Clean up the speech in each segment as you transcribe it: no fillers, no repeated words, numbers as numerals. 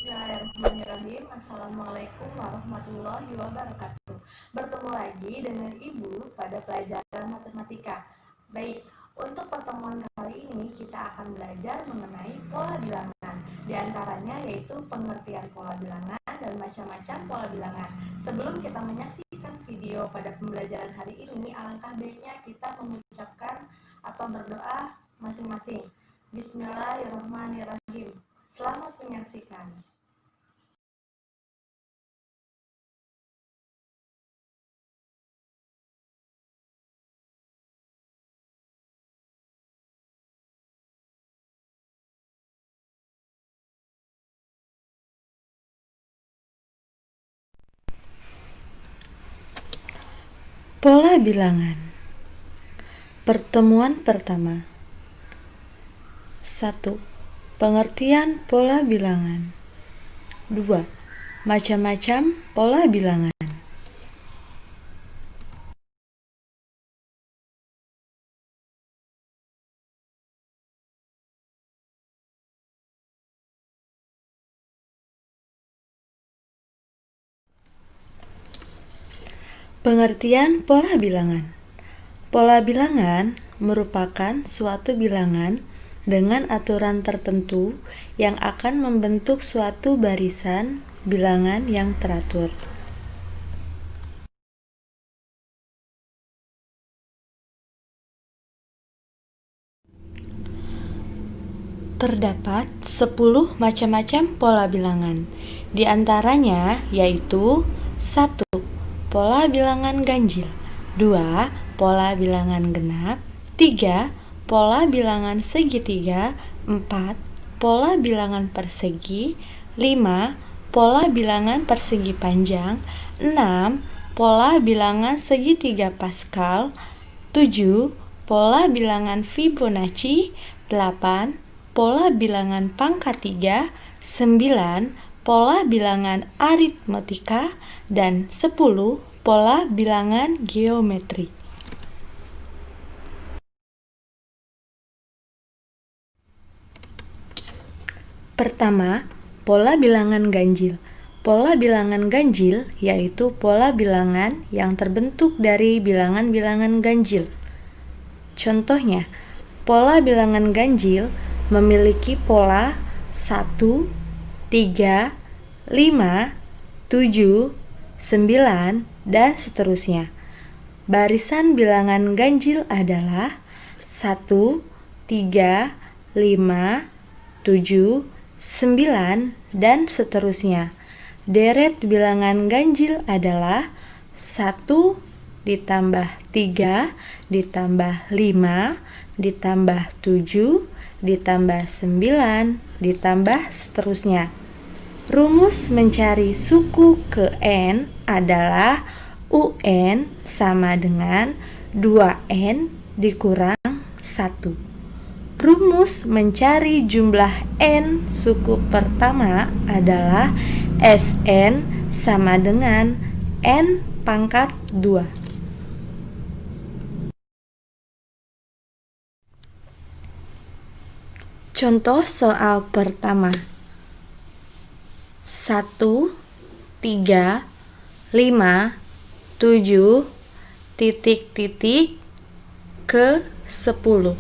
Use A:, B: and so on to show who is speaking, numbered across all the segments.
A: Bismillahirrahmanirrahim. Assalamualaikum warahmatullahi wabarakatuh. Bertemu lagi dengan Ibu pada pelajaran matematika. Baik, untuk pertemuan kali ini kita akan belajar mengenai pola bilangan. Di antaranya yaitu pengertian pola bilangan dan macam-macam pola bilangan. Sebelum kita menyaksikan video pada pembelajaran hari ini, alangkah baiknya kita mengucapkan atau berdoa masing-masing. Bismillahirrahmanirrahim. Selamat menyaksikan.
B: Pola bilangan. Pertemuan pertama. 1. Pengertian pola bilangan. 2. Macam-macam pola bilangan. Pengertian pola bilangan. Pola bilangan merupakan suatu bilangan dengan aturan tertentu yang akan membentuk suatu barisan bilangan yang teratur. Terdapat 10 macam-macam pola bilangan. Di antaranya yaitu 1. Pola bilangan ganjil. 2. Pola bilangan genap. 3. Pola bilangan segitiga. 4. Pola bilangan persegi. 5. Pola bilangan persegi panjang. 6. Pola bilangan segitiga Pascal. 7. Pola bilangan Fibonacci. 8. Pola bilangan pangkat 3. 9. Pola bilangan aritmetika. Dan 10. Pola bilangan geometri. Pertama, pola bilangan ganjil. Pola bilangan ganjil yaitu pola bilangan yang terbentuk dari bilangan-bilangan ganjil. Contohnya, pola bilangan ganjil memiliki pola 1, 3, 5, 7, 9, dan seterusnya. Barisan bilangan ganjil adalah 1, 3, 5, 7, 9, dan seterusnya. Deret bilangan ganjil adalah 1 ditambah 3 ditambah 5 ditambah 7 ditambah 9 ditambah seterusnya. Rumus mencari suku ke N adalah UN sama dengan 2N dikurang 1. Rumus mencari jumlah N suku pertama adalah Sn sama dengan N pangkat 2. Contoh soal pertama. 1, 3, 5, 7, titik-titik ke 10.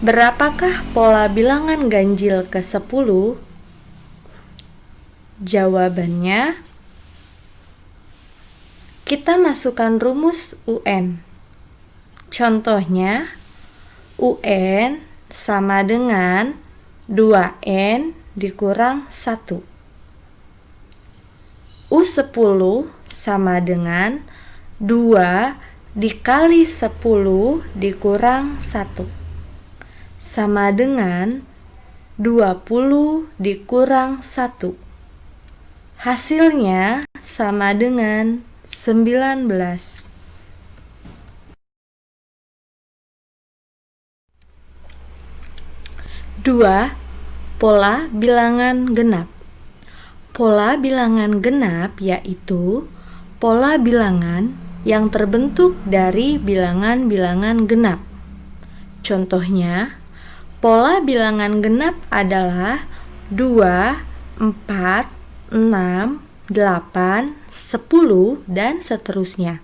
B: Berapakah pola bilangan ganjil ke-10? Jawabannya, kita masukkan rumus UN. Contohnya, UN sama dengan 2N dikurang 1. U10 sama dengan 2 dikali 10 dikurang 1. Sama dengan 20 dikurang 1. Hasilnya sama dengan 19. Dua, pola bilangan genap. Pola bilangan genap yaitu pola bilangan yang terbentuk dari bilangan-bilangan genap. Contohnya, pola bilangan genap adalah 2, 4, 6, 8, 10, dan seterusnya.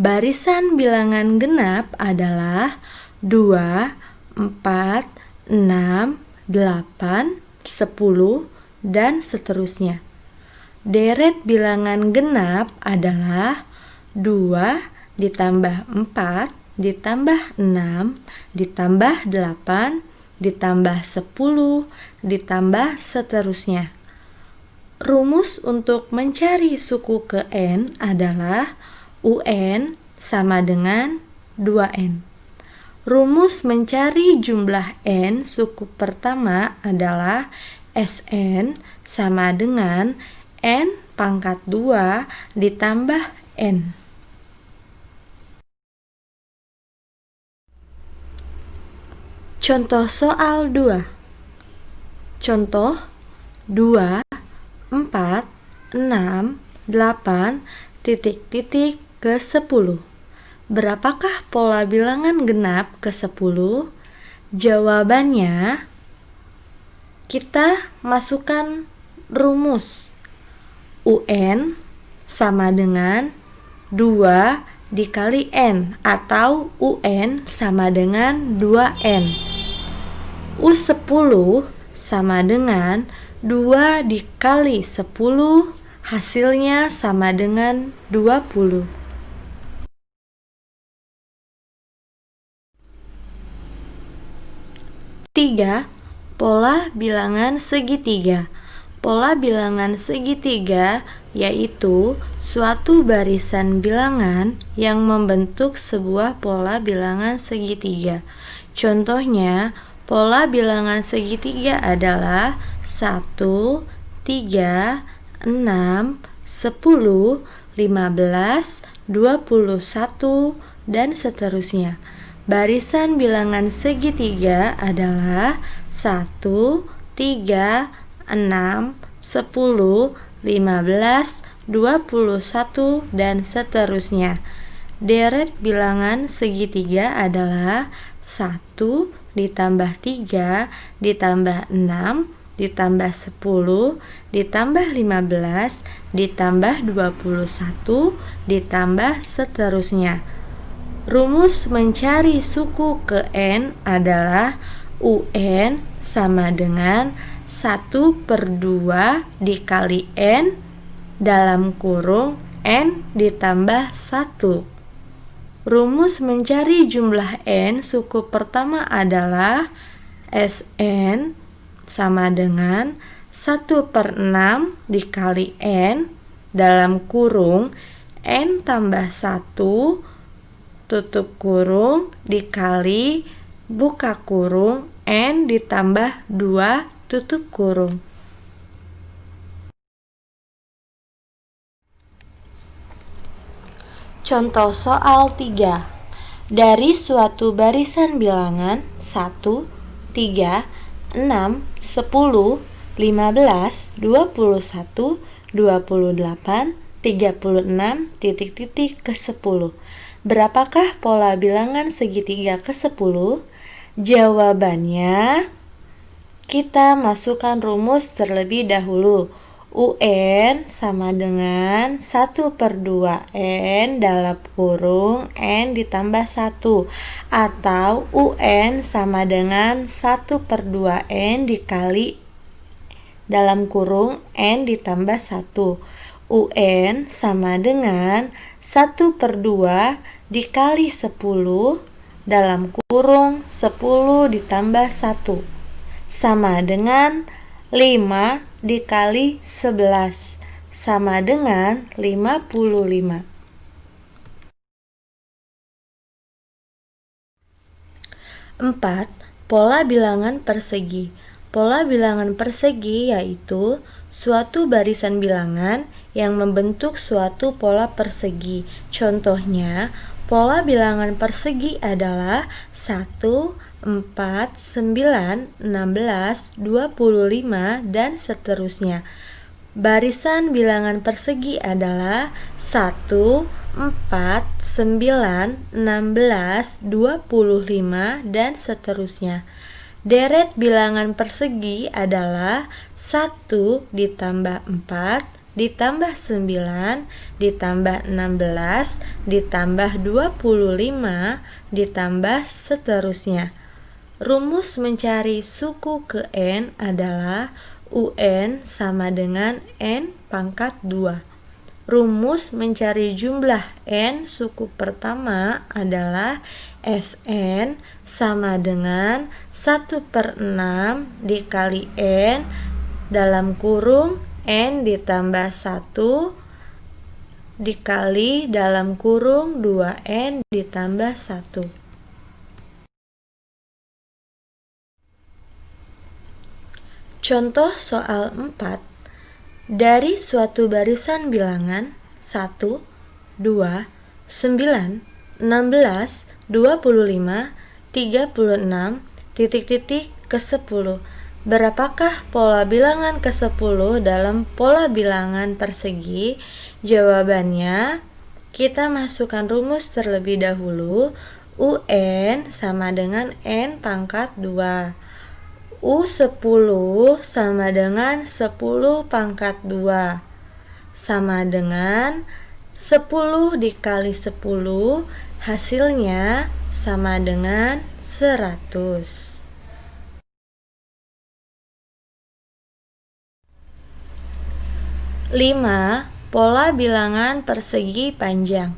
B: Barisan bilangan genap adalah 2, 4, 6, 8, 10, dan seterusnya. Deret bilangan genap adalah 2 ditambah 4 ditambah 6 ditambah 8 ditambah 10 ditambah seterusnya. Rumus untuk mencari suku ke N adalah UN sama dengan 2N. Rumus mencari jumlah N suku pertama adalah SN sama dengan N pangkat 2 ditambah N. Contoh soal 2. Contoh 2, 4, 6, 8, titik-titik ke 10. Berapakah pola bilangan genap ke 10? Jawabannya, kita masukkan rumus. UN sama dengan 2 dikali N atau UN sama dengan 2N. U10 sama dengan 2 dikali 10, hasilnya sama dengan 20. Tiga, pola bilangan segitiga. Pola bilangan segitiga yaitu suatu barisan bilangan yang membentuk sebuah pola bilangan segitiga. Contohnya, pola bilangan segitiga adalah 1, 3, 6, 10, 15, 21, dan seterusnya. Barisan bilangan segitiga adalah 1, 3, 6, 10, 15, 21, dan seterusnya. Deret bilangan segitiga adalah 1 ditambah 3 ditambah 6 ditambah 10 ditambah 15 ditambah 21 ditambah seterusnya. Rumus mencari suku ke N adalah UN sama dengan 1/2 dikali N dalam kurung N ditambah 1. Rumus mencari jumlah N suku pertama adalah SN sama dengan 1/6 dikali N dalam kurung N tambah 1 tutup kurung dikali buka kurung N ditambah 2 tutup kurung. Contoh soal 3. Dari suatu barisan bilangan 1, 3, 6, 10, 15, 21, 28, 36, titik-titik ke 10. Berapakah pola bilangan segitiga ke 10? Jawabannya, kita masukkan rumus terlebih dahulu. UN sama dengan 1/2 N dalam kurung N ditambah 1, atau UN sama dengan 1/2 N dikali dalam kurung N ditambah 1. UN sama dengan 1/2 dikali 10 dalam kurung 10 ditambah 1 sama dengan 5 dikali 11 sama dengan 55. 4. Pola bilangan persegi. Pola bilangan persegi yaitu suatu barisan bilangan yang membentuk suatu pola persegi. Contohnya, pola bilangan persegi adalah 1, 4, 9, 16, 25, dan seterusnya. Barisan bilangan persegi adalah 1, 4, 9, 16, 25, dan seterusnya. Deret bilangan persegi adalah 1 ditambah 4 ditambah 9 ditambah 16 ditambah 25 ditambah seterusnya. Rumus mencari suku ke N adalah UN sama dengan N pangkat 2. Rumus mencari jumlah N suku pertama adalah SN sama dengan 1/6 dikali N dalam kurung N ditambah 1 dikali dalam kurung 2N ditambah 1. Contoh soal 4. Dari suatu barisan bilangan 1, 2, 9, 16, 25, 36, titik-titik ke 10. Berapakah pola bilangan ke-10 dalam pola bilangan persegi? Jawabannya, kita masukkan rumus terlebih dahulu. UN sama dengan N pangkat 2. U10 sama dengan 10 pangkat 2 sama dengan 10 dikali 10, hasilnya sama dengan 100. Lima, pola bilangan persegi panjang.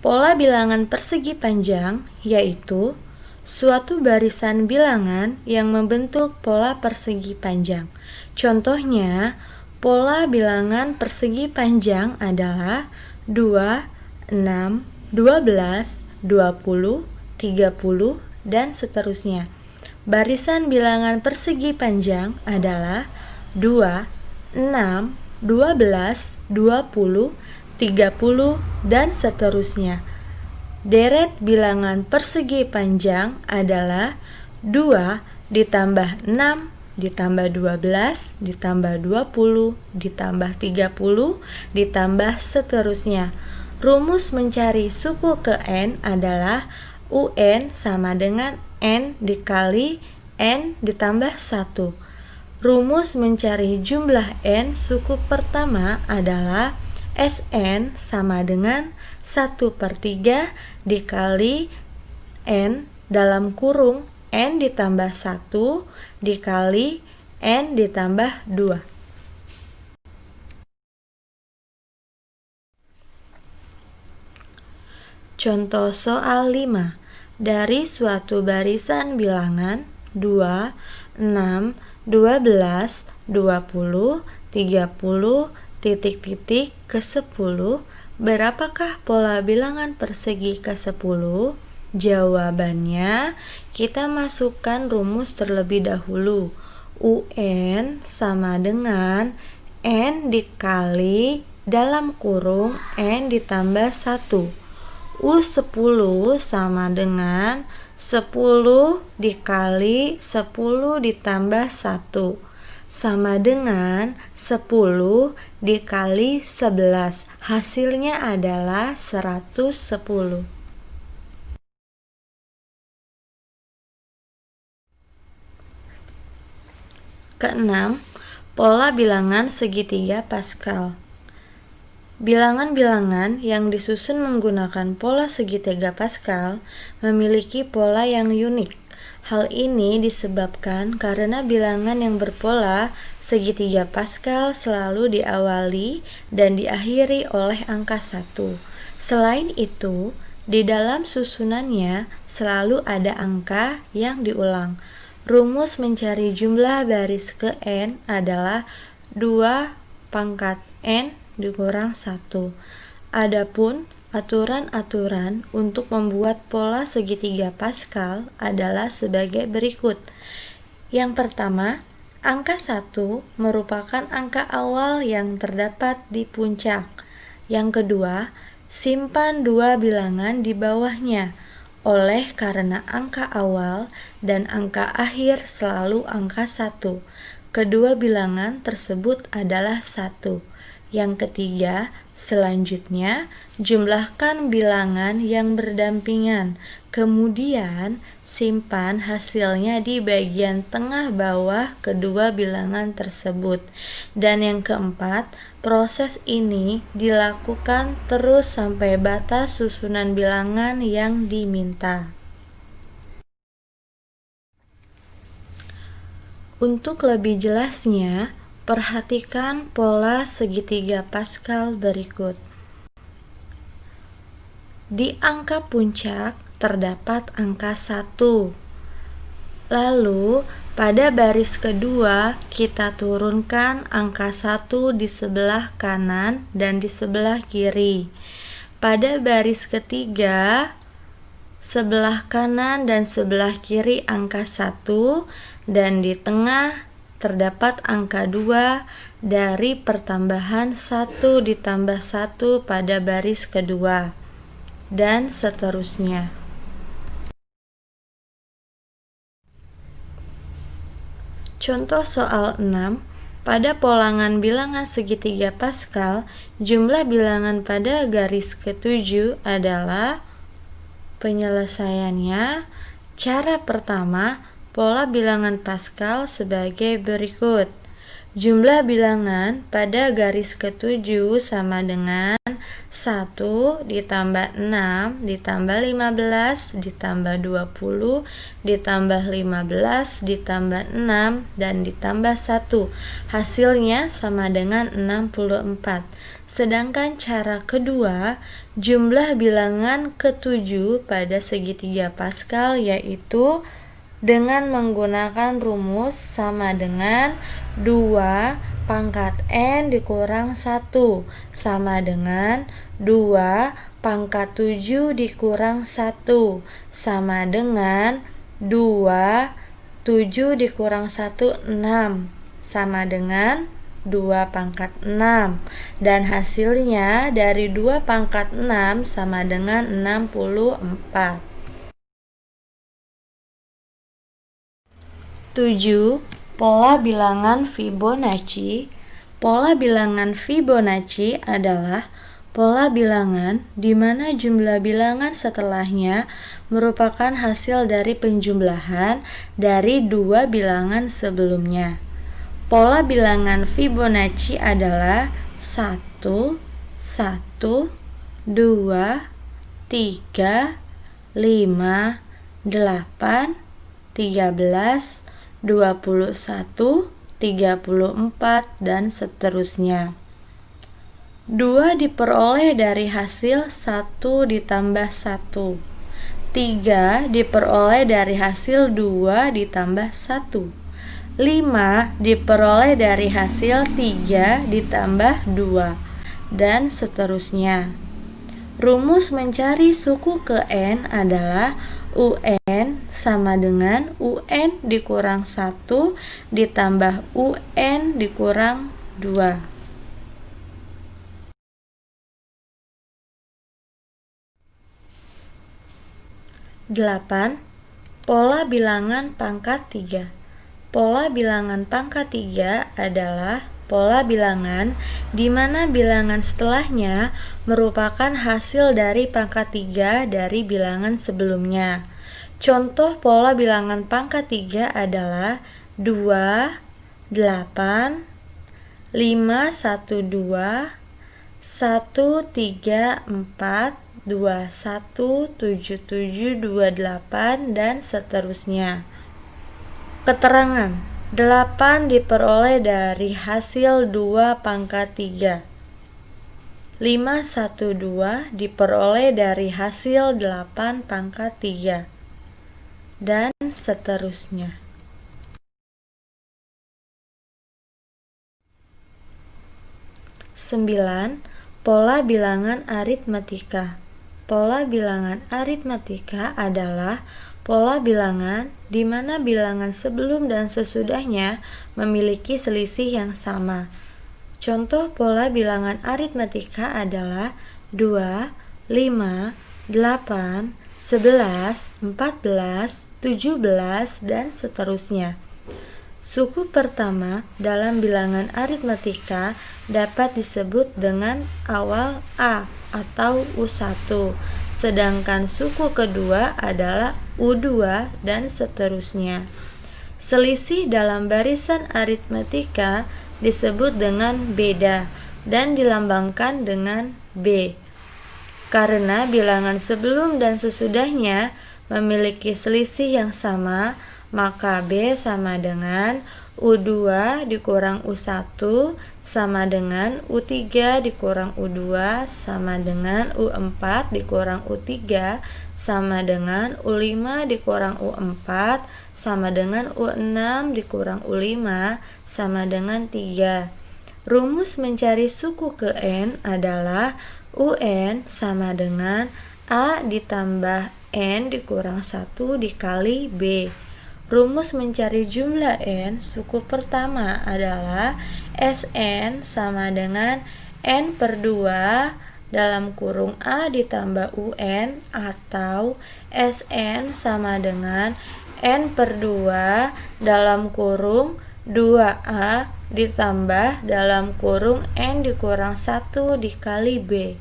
B: Pola bilangan persegi panjang yaitu suatu barisan bilangan yang membentuk pola persegi panjang. Contohnya, pola bilangan persegi panjang adalah 2, 6, 12, 20, 30, dan seterusnya. Barisan bilangan persegi panjang adalah 2, 6, 12, 20, 30, dan seterusnya. Deret bilangan persegi panjang adalah 2 ditambah 6 ditambah 12 ditambah 20 ditambah 30 ditambah seterusnya. Rumus mencari suku ke N adalah UN sama dengan N dikali N ditambah 1. Rumus mencari jumlah N suku pertama adalah SN sama dengan 1/3 dikali N dalam kurung N ditambah 1 dikali N ditambah 2. Contoh soal 5. Dari suatu barisan bilangan 2, 6, 12, 20, 30, titik-titik ke 10, berapakah pola bilangan persegi ke 10? Jawabannya, kita masukkan rumus terlebih dahulu. UN sama dengan N dikali dalam kurung N ditambah 1. U10 sama dengan 10 dikali 10 ditambah 1 sama dengan 10 dikali 11. Hasilnya adalah 110. Keenam, pola bilangan segitiga Pascal. Bilangan-bilangan yang disusun menggunakan pola segitiga Pascal memiliki pola yang unik. Hal ini disebabkan karena bilangan yang berpola segitiga Pascal selalu diawali dan diakhiri oleh angka 1. Selain itu, di dalam susunannya selalu ada angka yang diulang. Rumus mencari jumlah baris ke N adalah 2 pangkat N dikurang 1. Adapun aturan-aturan untuk membuat pola segitiga Pascal adalah sebagai berikut. Yang pertama, angka 1 merupakan angka awal yang terdapat di puncak. Yang kedua, simpan 2 bilangan di bawahnya. Oleh karena angka awal dan angka akhir selalu angka 1, kedua bilangan tersebut adalah 1. Yang ketiga, Selanjutnya, jumlahkan bilangan yang berdampingan. Kemudian, simpan hasilnya di bagian tengah bawah kedua bilangan tersebut. Dan yang keempat, proses ini dilakukan terus sampai batas susunan bilangan yang diminta. Untuk lebih jelasnya, perhatikan pola segitiga Pascal berikut. Di angka puncak terdapat angka 1. Lalu, pada baris kedua kita turunkan angka 1 di sebelah kanan dan di sebelah kiri. Pada baris ketiga, sebelah kanan dan sebelah kiri angka 1, dan di tengah terdapat angka 2 dari pertambahan 1 ditambah 1 pada baris kedua, dan seterusnya. Contoh soal 6, pada polangan bilangan segitiga Pascal, jumlah bilangan pada garis ke-7 adalah. Penyelesaiannya, cara pertama, pola bilangan Pascal sebagai berikut. Jumlah bilangan pada garis ke-7 sama dengan 1 ditambah 6 ditambah 15 ditambah 20 ditambah 15 ditambah 6 dan ditambah 1. Hasilnya sama dengan 64. Sedangkan cara kedua, jumlah bilangan ke-7 pada segitiga Pascal yaitu dengan menggunakan rumus sama dengan 2 pangkat N dikurang 1 sama dengan 2 pangkat 7 dikurang 1 sama dengan 2 7 dikurang 1 6 sama dengan 2 pangkat 6, dan hasilnya dari 2 pangkat 6 sama dengan 64. 7. Pola bilangan Fibonacci. Pola bilangan Fibonacci adalah pola bilangan di mana jumlah bilangan setelahnya merupakan hasil dari penjumlahan dari dua bilangan sebelumnya. Pola bilangan Fibonacci adalah 1, 1, 2, 3, 5, 8, 13, 21, 34, dan seterusnya. 2 diperoleh dari hasil 1 ditambah 1. 3 diperoleh dari hasil 2 ditambah 1. 5 diperoleh dari hasil 3 ditambah 2, dan seterusnya. Rumus mencari suku ke N adalah UN sama dengan UN dikurang 1 ditambah UN dikurang 2. 8. Pola bilangan pangkat 3. Pola bilangan pangkat 3 adalah pola bilangan di mana bilangan setelahnya merupakan hasil dari pangkat 3 dari bilangan sebelumnya. Contoh pola bilangan pangkat 3 adalah 2, 8, 5, 1, 2, 1, 3, 4, 2, 1, 7, 7, 2, 8, dan seterusnya. Keterangan 8 diperoleh dari hasil 2 pangkat 3. 5, 1, 2 diperoleh dari hasil 8 pangkat 3. Dan seterusnya. 9. Pola bilangan aritmatika. Pola bilangan aritmatika adalah pola bilangan di mana bilangan sebelum dan sesudahnya memiliki selisih yang sama. Contoh pola bilangan aritmatika adalah 2, 5, 8, 11, 14, 17, dan seterusnya. Suku pertama dalam bilangan aritmatika dapat disebut dengan awal A atau U1, sedangkan suku kedua adalah U2 dan seterusnya. Selisih dalam barisan aritmatika disebut dengan beda dan dilambangkan dengan B. Karena bilangan sebelum dan sesudahnya memiliki selisih yang sama, maka B sama dengan U2 dikurang U1 sama dengan U3 dikurang U2 sama dengan U4 dikurang U3 sama dengan U5 dikurang U4 sama dengan U6 dikurang U5 sama dengan 3. Rumus mencari suku ke N adalah UN sama dengan A ditambah N dikurang 1 dikali B. Rumus mencari jumlah N suku pertama adalah Sn sama dengan N per 2 dalam kurung A ditambah UN atau Sn sama dengan N per 2 dalam kurung 2A ditambah dalam kurung N dikurang 1 dikali B.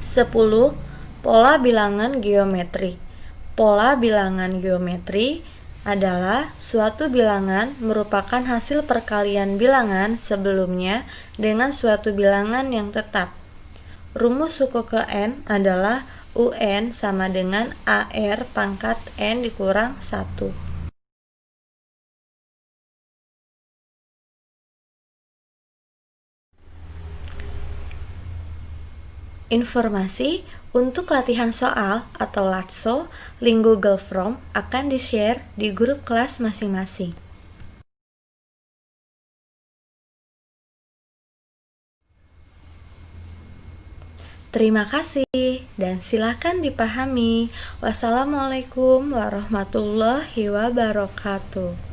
B: 10. Pola bilangan geometri. Pola bilangan geometri adalah suatu bilangan merupakan hasil perkalian bilangan sebelumnya dengan suatu bilangan yang tetap. Rumus suku ke N adalah UN sama dengan AR pangkat N dikurang 1. Informasi untuk latihan soal atau LATSO link Google Form akan di-share di grup kelas masing-masing. Terima kasih dan silakan dipahami. Wassalamualaikum warahmatullahi wabarakatuh.